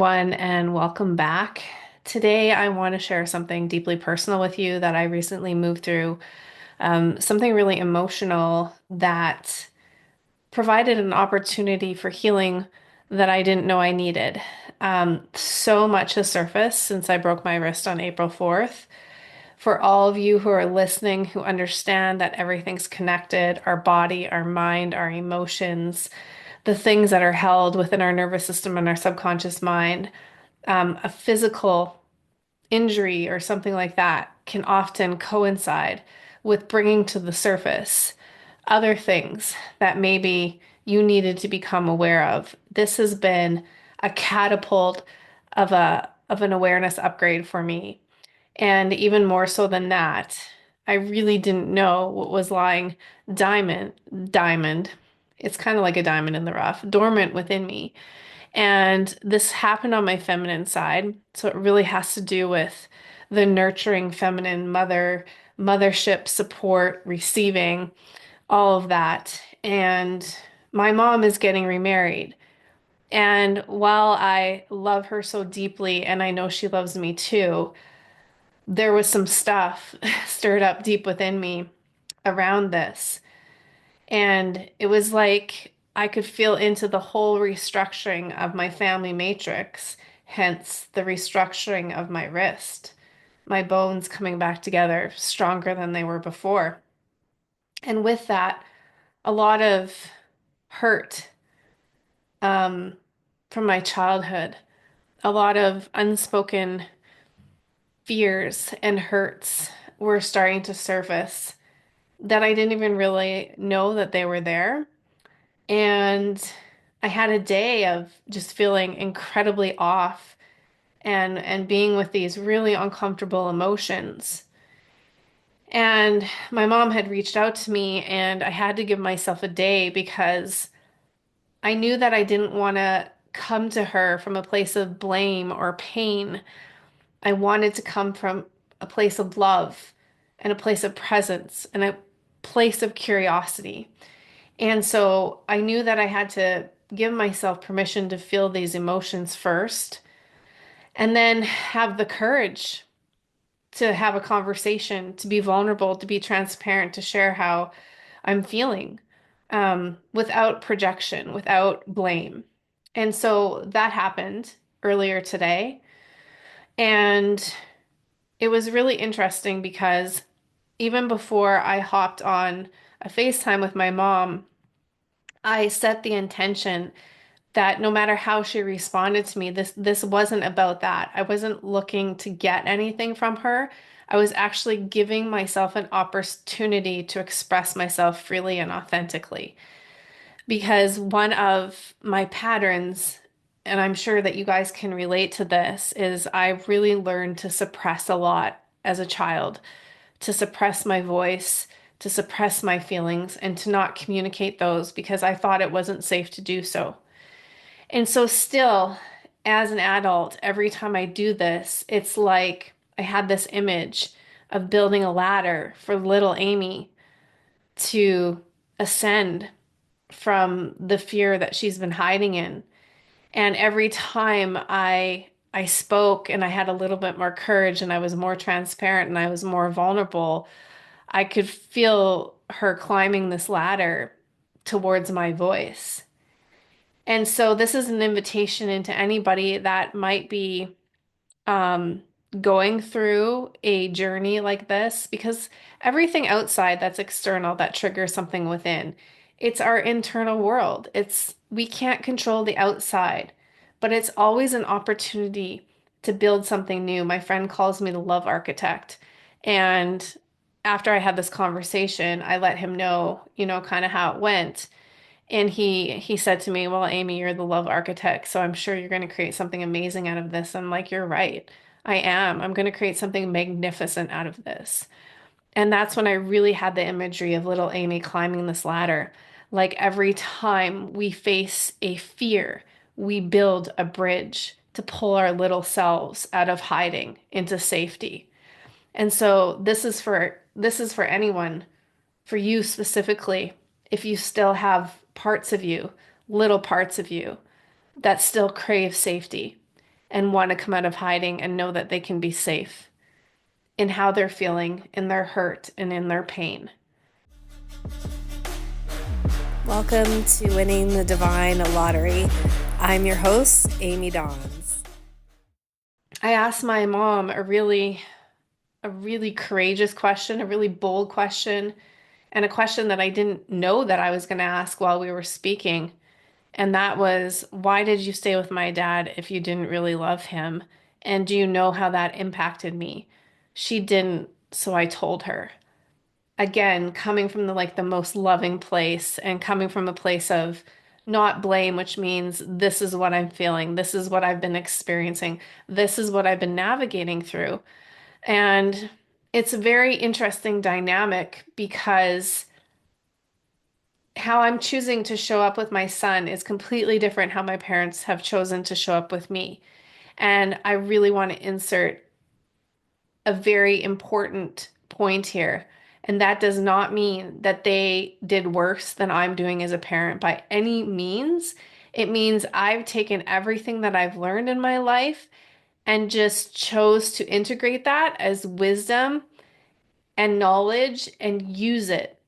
One and welcome back. Today, I want to share something deeply personal with you that I recently moved through, something really emotional that provided an opportunity for healing that I didn't know I needed. So much has surfaced since I broke my wrist on April 4th. For all of you who are listening, who understand that everything's connected, our body, our mind, our emotions, the things that are held within our nervous system and our subconscious mind, a physical injury or something like that can often coincide with bringing to the surface other things that maybe you needed to become aware of. This has been a catapult of an awareness upgrade for me. And even more so than that, I really didn't know what was lying diamond. It's kind of like a diamond in the rough, dormant within me. And this happened on my feminine side. So it really has to do with the nurturing feminine mothership support, receiving, all of that. And my mom is getting remarried. And while I love her so deeply, and I know she loves me too, there was some stuff stirred up deep within me around this. And it was like I could feel into the whole restructuring of my family matrix, hence the restructuring of my wrist, my bones coming back together stronger than they were before. And with that, a lot of hurt um, from my childhood, a lot of unspoken fears and hurts were starting to surface that I didn't even really know that they were there. And I had a day of just feeling incredibly off and being with these really uncomfortable emotions. And my mom had reached out to me and I had to give myself a day because I knew that I didn't want to come to her from a place of blame or pain. I wanted to come from a place of love and a place of presence and a place of curiosity. And so I knew that I had to give myself permission to feel these emotions first and then have the courage to have a conversation, to be vulnerable, to be transparent, to share how I'm feeling without projection, without blame. And so that happened earlier today. And it was really interesting because even before I hopped on a FaceTime with my mom, I set the intention that no matter how she responded to me, this wasn't about that. I wasn't looking to get anything from her. I was actually giving myself an opportunity to express myself freely and authentically. Because one of my patterns, and I'm sure that you guys can relate to this, is I really learned to suppress a lot as a child, to suppress my voice, to suppress my feelings, and to not communicate those because I thought it wasn't safe to do so. And so, still, as an adult, every time I do this, it's like I had this image of building a ladder for little Amy to ascend from the fear that she's been hiding in. And every time I spoke and I had a little bit more courage and I was more transparent and I was more vulnerable, I could feel her climbing this ladder towards my voice. And so this is an invitation into anybody that might be um, going through a journey like this, because everything outside that's external that triggers something within, it's our internal world. It's we can't control the outside, but it's always an opportunity to build something new. My friend calls me the love architect. And after I had this conversation, I let him know, kind of how it went. And he said to me, "Well, Amy, you're the love architect, so I'm sure you're going to create something amazing out of this." I'm like, "You're right. I am. I'm going to create something magnificent out of this." And that's when I really had the imagery of little Amy climbing this ladder. Like every time we face a fear, we build a bridge to pull our little selves out of hiding into safety. And so this is for anyone, for you specifically, if you still have parts of you, little parts of you that still crave safety. and want to come out of hiding and know that they can be safe in how they're feeling, in their hurt, and in their pain. Welcome to Winning the Divine Lottery. I'm your host, Amy Dawes. I asked my mom a really courageous question, a really bold question, and a question that I didn't know that I was going to ask while we were speaking. And that was, why did you stay with my dad if you didn't really love him? And do you know how that impacted me? She didn't, so I told her. Again, coming from the most loving place and coming from a place of not blame, which means this is what I'm feeling, this is what I've been experiencing, this is what I've been navigating through. And it's a very interesting dynamic because how I'm choosing to show up with my son is completely different how my parents have chosen to show up with me. And I really want to insert a very important point here. And that does not mean that they did worse than I'm doing as a parent by any means. It means I've taken everything that I've learned in my life and just chose to integrate that as wisdom and knowledge and use it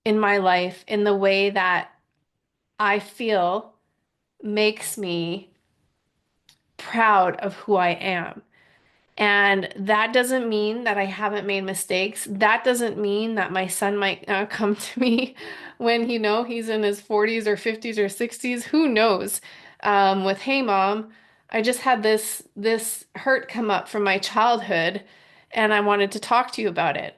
in my life in the way that I feel makes me proud of who I am. And that doesn't mean that I haven't made mistakes. That doesn't mean that my son might not come to me when he's in his 40s or 50s or 60s. Who knows? With hey mom, I just had this hurt come up from my childhood and I wanted to talk to you about it.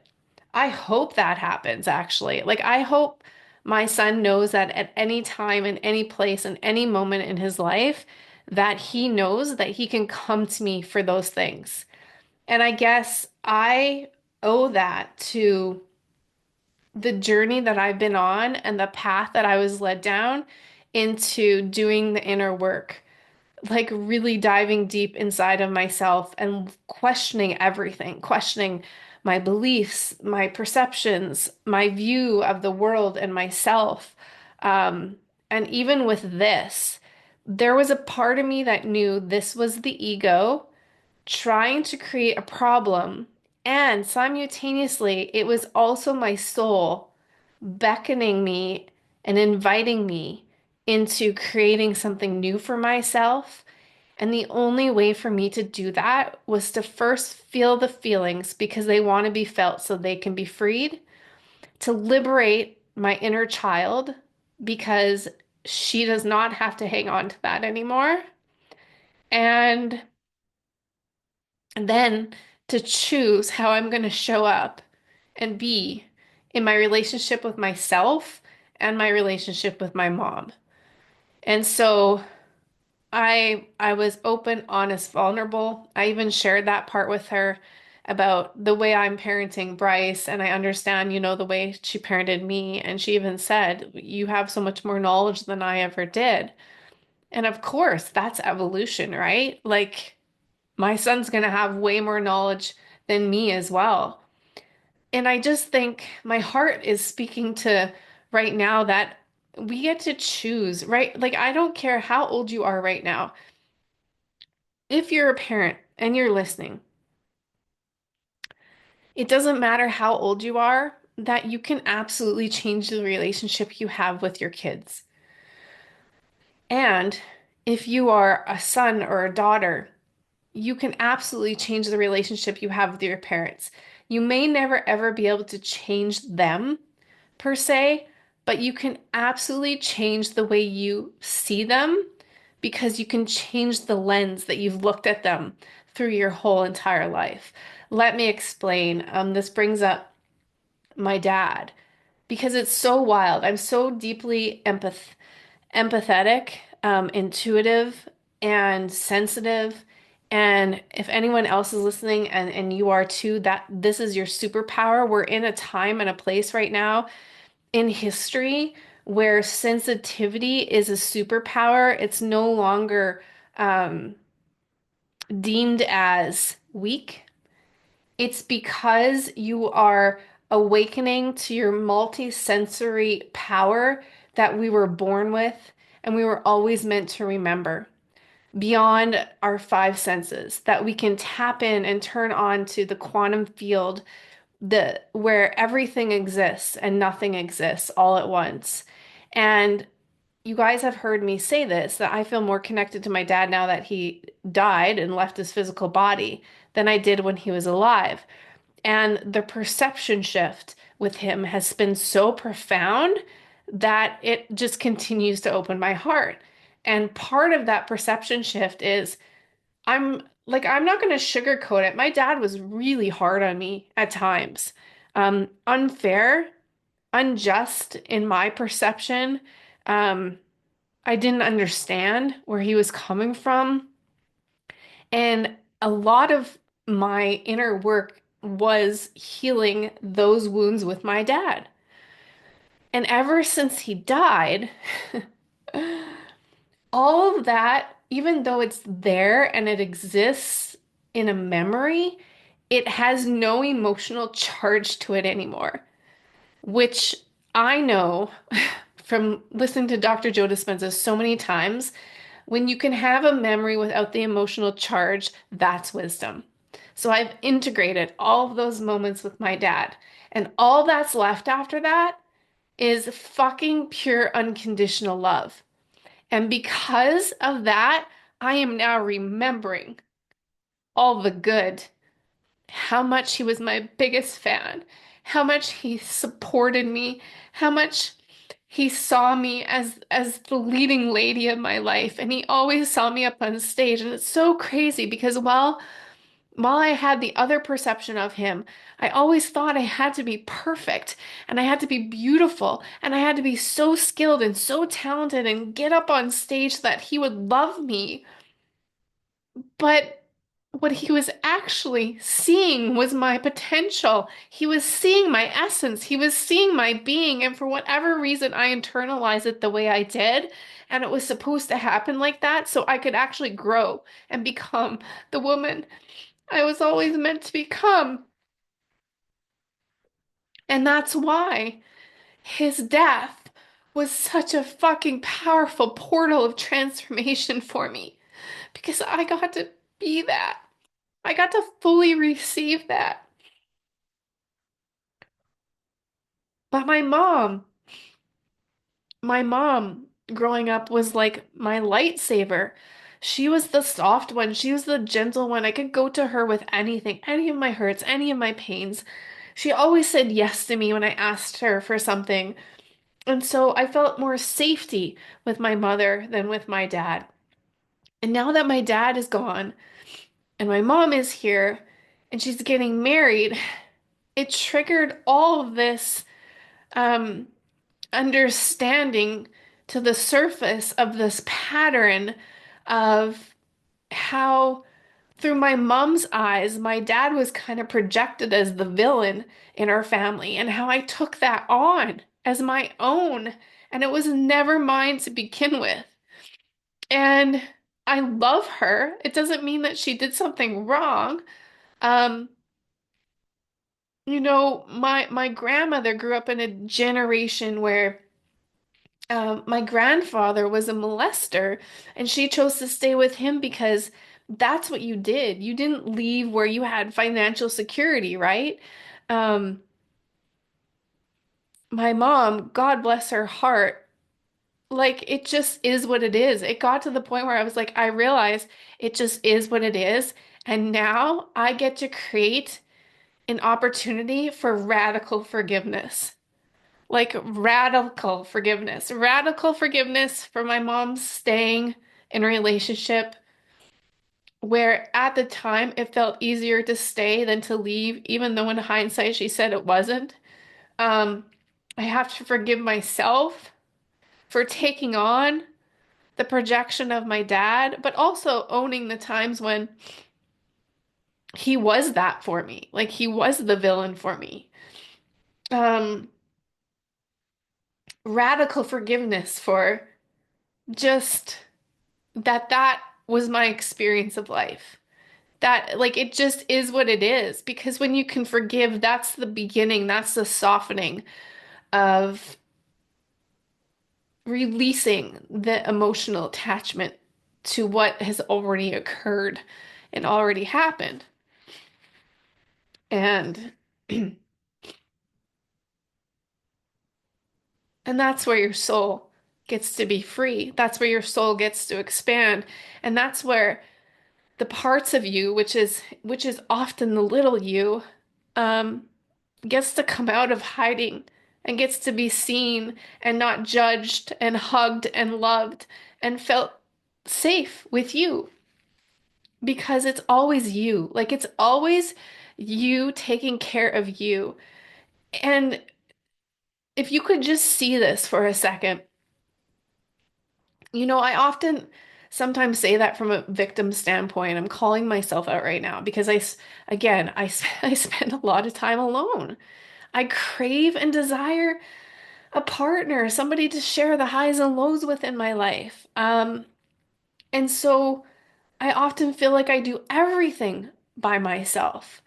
I hope that happens actually. Like I hope my son knows that at any time, in any place, in any moment in his life, that he knows that he can come to me for those things. And I guess I owe that to the journey that I've been on and the path that I was led down into doing the inner work, like really diving deep inside of myself and questioning everything, questioning my beliefs, my perceptions, my view of the world and myself. And even with this, there was a part of me that knew this was the ego trying to create a problem. And simultaneously, it was also my soul beckoning me and inviting me into creating something new for myself. And the only way for me to do that was to first feel the feelings because they want to be felt so they can be freed, to liberate my inner child because she does not have to hang on to that anymore. And then to choose how I'm going to show up and be in my relationship with myself and my relationship with my mom. And so I was open, honest, vulnerable. I even shared that part with her about the way I'm parenting Bryce, and I understand, the way she parented me. And she even said, "You have so much more knowledge than I ever did." And of course, that's evolution, right? Like my son's going to have way more knowledge than me as well. And I just think my heart is speaking to right now that we get to choose, right? Like, I don't care how old you are right now. If you're a parent and you're listening, it doesn't matter how old you are, that you can absolutely change the relationship you have with your kids. And if you are a son or a daughter, you can absolutely change the relationship you have with your parents. You may never ever be able to change them per se, but you can absolutely change the way you see them because you can change the lens that you've looked at them through your whole entire life. Let me explain. This brings up my dad because it's so wild. I'm so deeply empathetic, intuitive, and sensitive. And if anyone else is listening and you are too, that this is your superpower. We're in a time and a place right now in history where sensitivity is a superpower. It's no longer um, deemed as weak. It's because you are awakening to your multi-sensory power that we were born with and we were always meant to remember. beyond our five senses, that we can tap in and turn on to the quantum field, the where everything exists and nothing exists all at once. And you guys have heard me say this, that I feel more connected to my dad now that he died and left his physical body than I did when he was alive. And the perception shift with him has been so profound that it just continues to open my heart. And part of that perception shift is I'm not going to sugarcoat it. My dad was really hard on me at times. Unfair, unjust in my perception. Um, I didn't understand where he was coming from. And a lot of my inner work was healing those wounds with my dad. And ever since he died, all of that, even though it's there and it exists in a memory, it has no emotional charge to it anymore, which I know from listening to Dr. Joe Dispenza so many times. When you can have a memory without the emotional charge, that's wisdom. So I've integrated all of those moments with my dad, and all that's left after that is fucking pure unconditional love. And because of that, I am now remembering all the good, how much he was my biggest fan, how much he supported me, how much he saw me as the leading lady of my life, and he always saw me up on stage. And it's so crazy because while I had the other perception of him, I always thought I had to be perfect and I had to be beautiful and I had to be so skilled and so talented and get up on stage so that he would love me. But what he was actually seeing was my potential. He was seeing my essence. He was seeing my being. And for whatever reason, I internalized it the way I did. And it was supposed to happen like that so I could actually grow and become the woman I was always meant to become. And that's why his death was such a fucking powerful portal of transformation for me because I got to be that. I got to fully receive that. But my mom growing up was like my lightsaber. She was the soft one. She was the gentle one. I could go to her with anything, any of my hurts, any of my pains. She always said yes to me when I asked her for something. And so I felt more safety with my mother than with my dad. And now that my dad is gone and my mom is here and she's getting married, it triggered all of this um, understanding to the surface of this pattern of how, through my mom's eyes, my dad was kind of projected as the villain in our family, and how I took that on as my own, and it was never mine to begin with. And I love her. It doesn't mean that she did something wrong. Um, my grandmother grew up in a generation where my grandfather was a molester, and she chose to stay with him because that's what you did. You didn't leave where you had financial security, right? Um, my mom, God bless her heart, like it just is what it is. It got to the point where I was like, I realize it just is what it is. And now I get to create an opportunity for radical forgiveness. Like radical forgiveness for my mom staying in a relationship where at the time it felt easier to stay than to leave, even though in hindsight she said it wasn't. Um, I have to forgive myself for taking on the projection of my dad, but also owning the times when he was that for me. Like he was the villain for me. Um, Radical forgiveness for just that was my experience of life. That like it just is what it is because when you can forgive, that's the beginning, that's the softening of releasing the emotional attachment. to what has already occurred and already happened. And and that's where your soul gets to be free. That's where your soul gets to expand. And that's where the parts of you, which is often the little you, um, gets to come out of hiding and gets to be seen and not judged and hugged and loved and felt safe with you because it's always you. Like it's always you taking care of you. And if you could just see this for a second, I often sometimes say that from a victim standpoint. I'm calling myself out right now because again, I spend a lot of time alone. I crave and desire a partner, somebody to share the highs and lows with in my life. And so I often feel like I do everything by myself.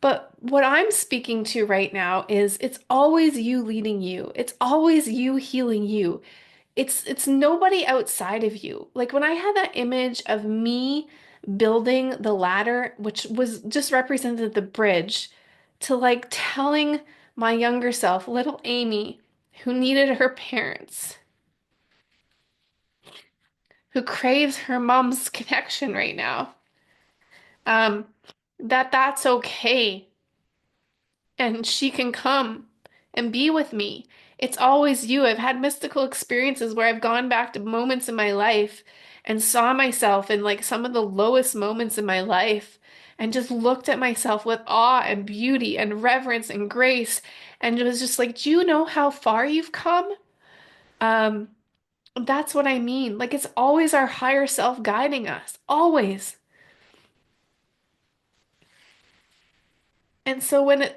But what I'm speaking to right now is it's always you leading you. It's always you healing you. It's nobody outside of you. Like when I had that image of me building the ladder, which was just represented the bridge, to like telling my younger self, little Amy, who needed her parents, who craves her mom's connection right now, um, that's okay and she can come and be with me. It's always you. I've had mystical experiences where I've gone back to moments in my life and saw myself in like some of the lowest moments in my life and just looked at myself with awe and beauty and reverence and grace and it was just like, do you know how far you've come? Um, that's what I mean. Like it's always our higher self guiding us, always. And so when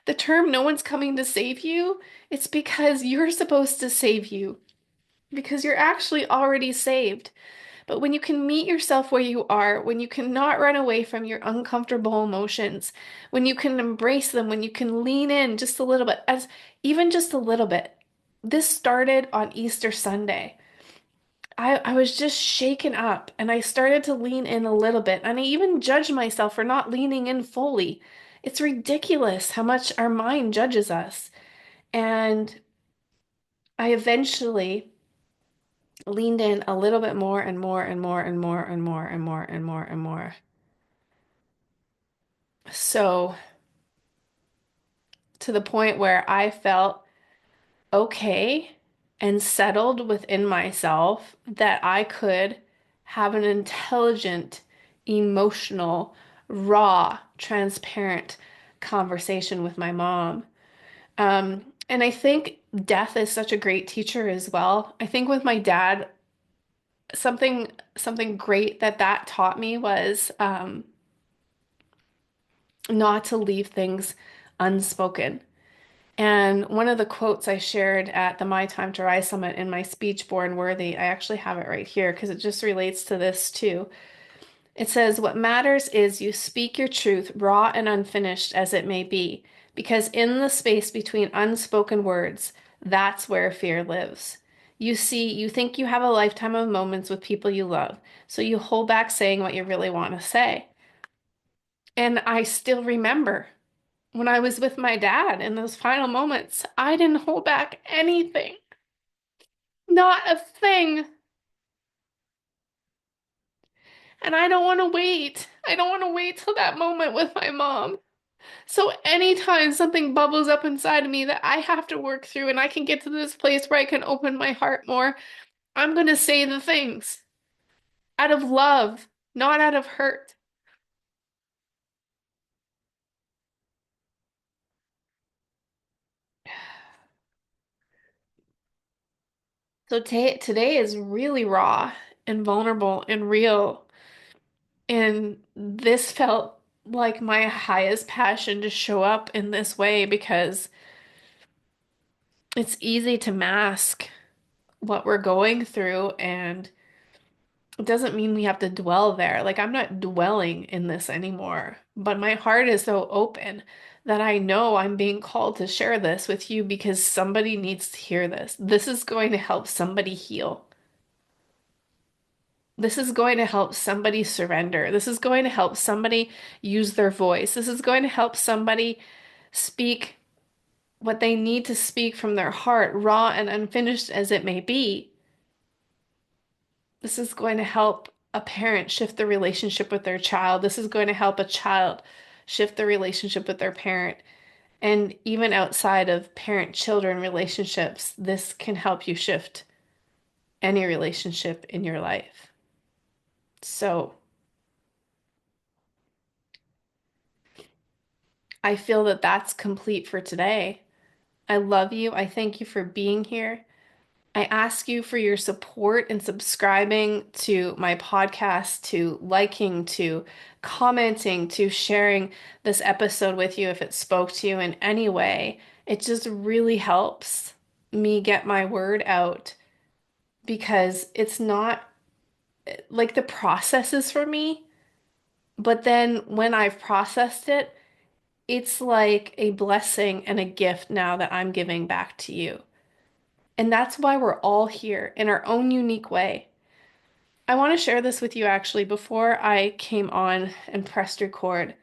the term no one's coming to save you, it's because you're supposed to save you, because you're actually already saved. But when you can meet yourself where you are, when you cannot run away from your uncomfortable emotions, when you can embrace them, when you can lean in just a little bit, as even just a little bit. This started on Easter Sunday. I was just shaken up and I started to lean in a little bit. And I even judged myself for not leaning in fully. It's ridiculous how much our mind judges us. And I eventually leaned in a little bit more and more and more and more and more and more and more and more. So to the point where I felt okay and settled within myself that I could have an intelligent, emotional, raw, transparent conversation with my mom. And I think death is such a great teacher as well. I think with my dad, something great that taught me was not to leave things unspoken. And one of the quotes I shared at the My Time to Rise Summit in my speech, Born Worthy, I actually have it right here because it just relates to this too. It says, what matters is you speak your truth, raw and unfinished as it may be, because in the space between unspoken words, that's where fear lives. You see, you think you have a lifetime of moments with people you love, so you hold back saying what you really want to say. And I still remember when I was with my dad in those final moments, I didn't hold back anything, not a thing. And I don't want to wait. I don't want to wait till that moment with my mom. So anytime something bubbles up inside of me that I have to work through and I can get to this place where I can open my heart more, I'm going to say the things out of love, not out of hurt. So today is really raw and vulnerable and real. And this felt like my highest passion to show up in this way because it's easy to mask what we're going through and it doesn't mean we have to dwell there. Like I'm not dwelling in this anymore, but my heart is so open that I know I'm being called to share this with you because somebody needs to hear this. This is going to help somebody heal. This is going to help somebody surrender. This is going to help somebody use their voice. This is going to help somebody speak what they need to speak from their heart, raw and unfinished as it may be. This is going to help a parent shift the relationship with their child. This is going to help a child shift the relationship with their parent. And even outside of parent-children relationships, this can help you shift any relationship in your life. So I feel that that's complete for today. I love you. I thank you for being here. I ask you for your support in subscribing to my podcast, to liking, to commenting, to sharing this episode with you if it spoke to you in any way. It just really helps me get my word out because it's not like the process is for me, but then when I've processed it, it's like a blessing and a gift now that I'm giving back to you. And that's why we're all here in our own unique way. I want to share this with you actually. Before I came on and pressed record,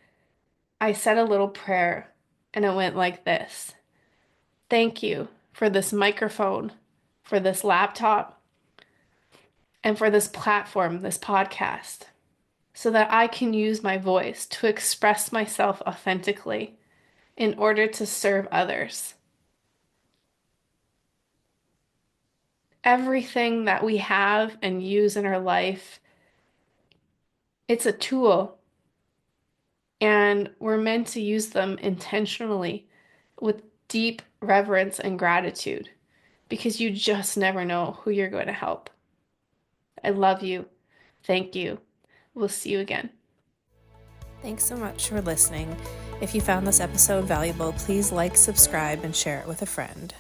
I said a little prayer and it went like this. Thank you for this microphone, for this laptop, and for this platform, this podcast, so that I can use my voice to express myself authentically in order to serve others. Everything that we have and use in our life, it's a tool, and we're meant to use them intentionally with deep reverence and gratitude because you just never know who you're going to help. I love you. Thank you. We'll see you again. Thanks so much for listening. If you found this episode valuable, please like, subscribe, and share it with a friend.